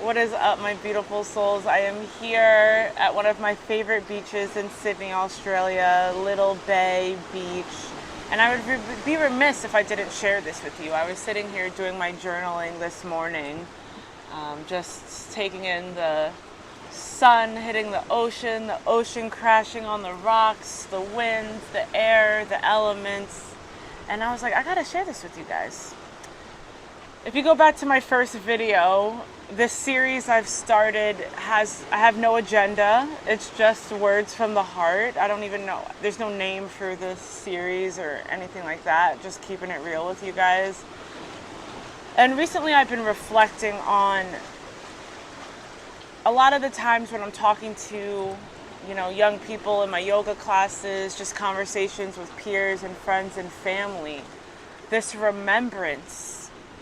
What is up, my beautiful souls? I am here at one of my favorite beaches in Sydney, Australia, Little Bay Beach. And I would be remiss if I didn't share this with you. I was sitting here doing my journaling this morning, just taking in the sun hitting the ocean crashing on the rocks, the winds, the air, the elements. And I was like, I gotta share this with you guys. If you go back to my first video, this series I've started I have no agenda. It's just words from the heart. I don't even know. There's no name for this series or anything like that. Just keeping it real with you guys. And recently I've been reflecting on a lot of the times when I'm talking to, young people in my yoga classes, just conversations with peers and friends and family, this remembrance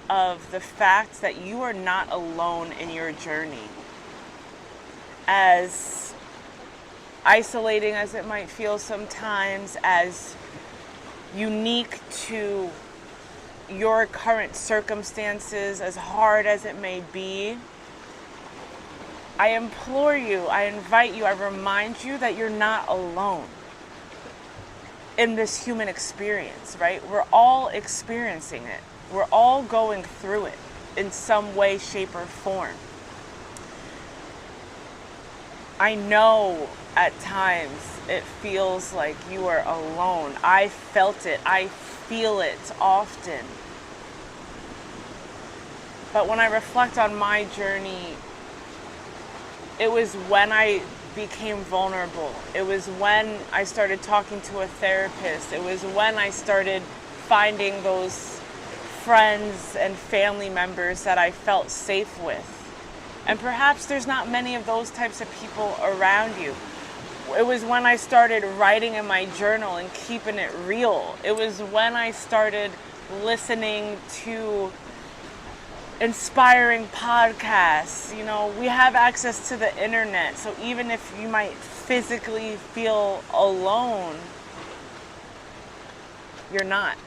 of the fact that you are not alone in your journey. As isolating as it might feel sometimes, as unique to your current circumstances, as hard as it may be, I implore you, I invite you, I remind you that you're not alone in this human experience, right? We're all experiencing it. We're all going through it in some way, shape, or form. I know at times it feels like you are alone. I felt it. I feel it often. But when I reflect on my journey, it was when I became vulnerable. It was when I started talking to a therapist. It was when I started finding those friends and family members that I felt safe with. And perhaps there's not many of those types of people around you. It was when I started writing in my journal and keeping it real. It was when I started listening to inspiring podcasts. We have access to the internet, so even if you might physically feel alone, you're not.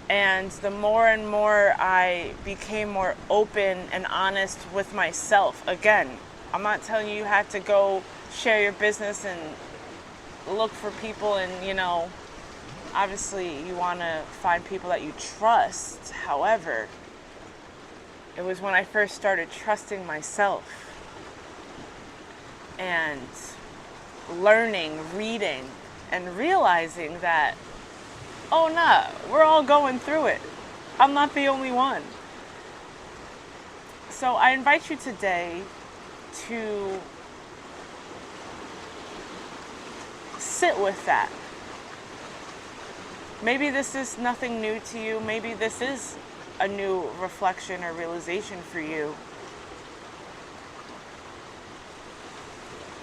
And the more and more I became more open and honest with myself, again, I'm not telling you have to go share your business and look for people and, obviously you want to find people that you trust. However, it was when I first started trusting myself and learning, reading, and realizing that, oh nah, we're all going through it. I'm not the only one. So I invite you today to sit with that. Maybe this is nothing new to you. Maybe this is a new reflection or realization for you.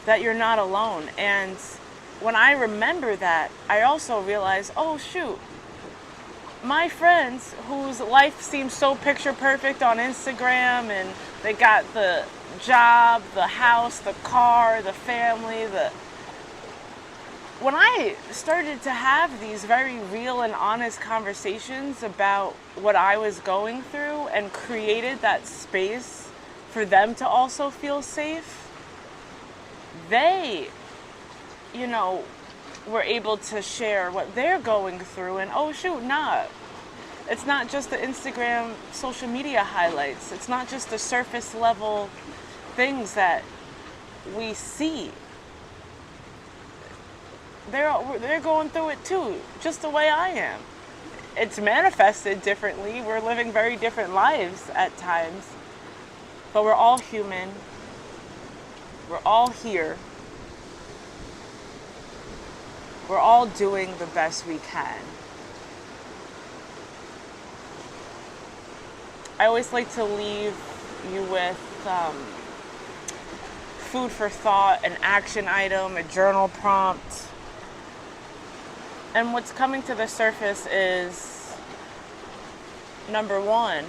That you're not alone. And when I remember that, I also realize, oh shoot, my friends whose life seems so picture perfect on Instagram, and they got the job, the house, the car, the family, when I started to have these very real and honest conversations about what I was going through and created that space for them to also feel safe, they were able to share what they're going through, and oh shoot, nah. It's not just the Instagram social media highlights. It's not just the surface level things that we see. They're going through it too, just the way I am. It's manifested differently. We're living very different lives at times, but we're all human. We're all here. We're all doing the best we can. I always like to leave you with food for thought, an action item, a journal prompt. And what's coming to the surface is, number one,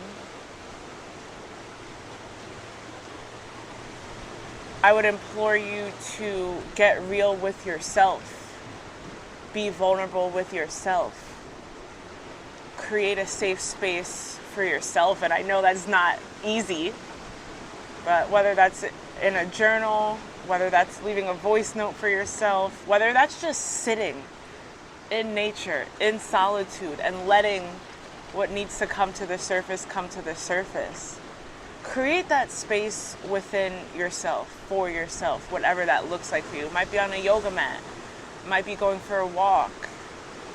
I would implore you to get real with yourself. Be vulnerable with yourself. create a safe space for yourself. And I know that's not easy, but whether that's in a journal, whether that's leaving a voice note for yourself, whether that's just sitting in nature, in solitude, and letting what needs to come to the surface come to the surface. Create that space within yourself, for yourself, whatever that looks like for you. It might be on a yoga mat. It might be going for a walk.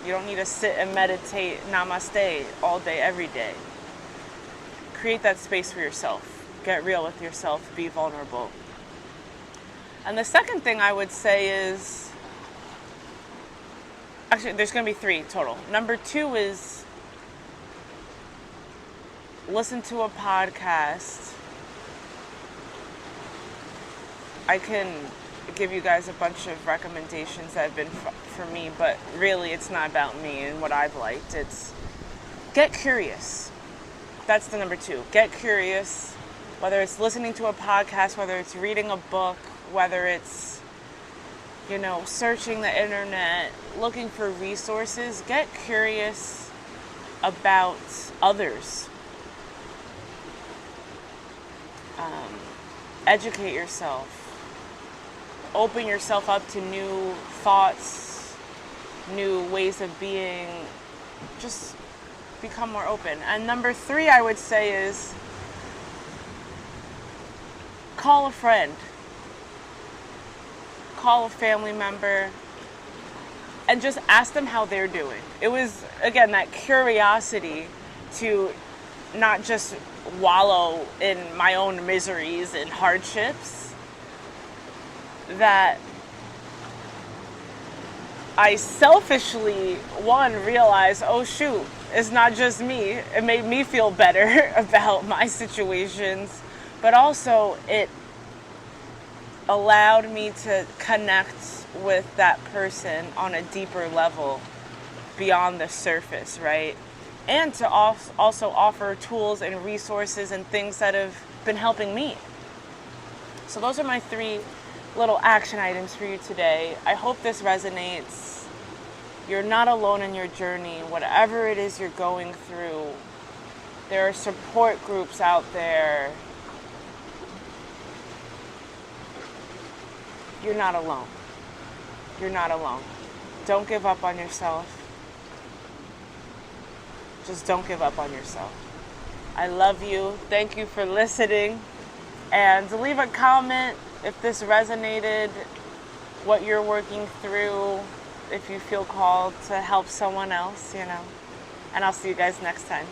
You don't need to sit and meditate namaste all day, every day. Create that space for yourself. Get real with yourself. Be vulnerable. And the second thing I would say is, actually, there's going to be 3 total. Number 2 is listen to a podcast. I can give you guys a bunch of recommendations that have been for me, but really it's not about me and what I've liked. It's get curious. That's the number 2. Get curious. Whether it's listening to a podcast, whether it's reading a book, whether it's, searching the internet, looking for resources, get curious about others. Educate yourself. Open yourself up to new thoughts, new ways of being. Just become more open. And number 3, I would say, is call a friend. Call a family member and just ask them how they're doing. It was, again, that curiosity to not just wallow in my own miseries and hardships that I selfishly, realized, oh shoot, it's not just me. It made me feel better about my situations, but also it allowed me to connect with that person on a deeper level beyond the surface, right? And to also offer tools and resources and things that have been helping me. So those are my 3 little action items for you today. I hope this resonates. You're not alone in your journey. Whatever it is you're going through, there are support groups out there. You're not alone. You're not alone. Don't give up on yourself. Just don't give up on yourself. I love you. Thank you for listening. And leave a comment if this resonated, what you're working through, if you feel called to help someone else, And I'll see you guys next time.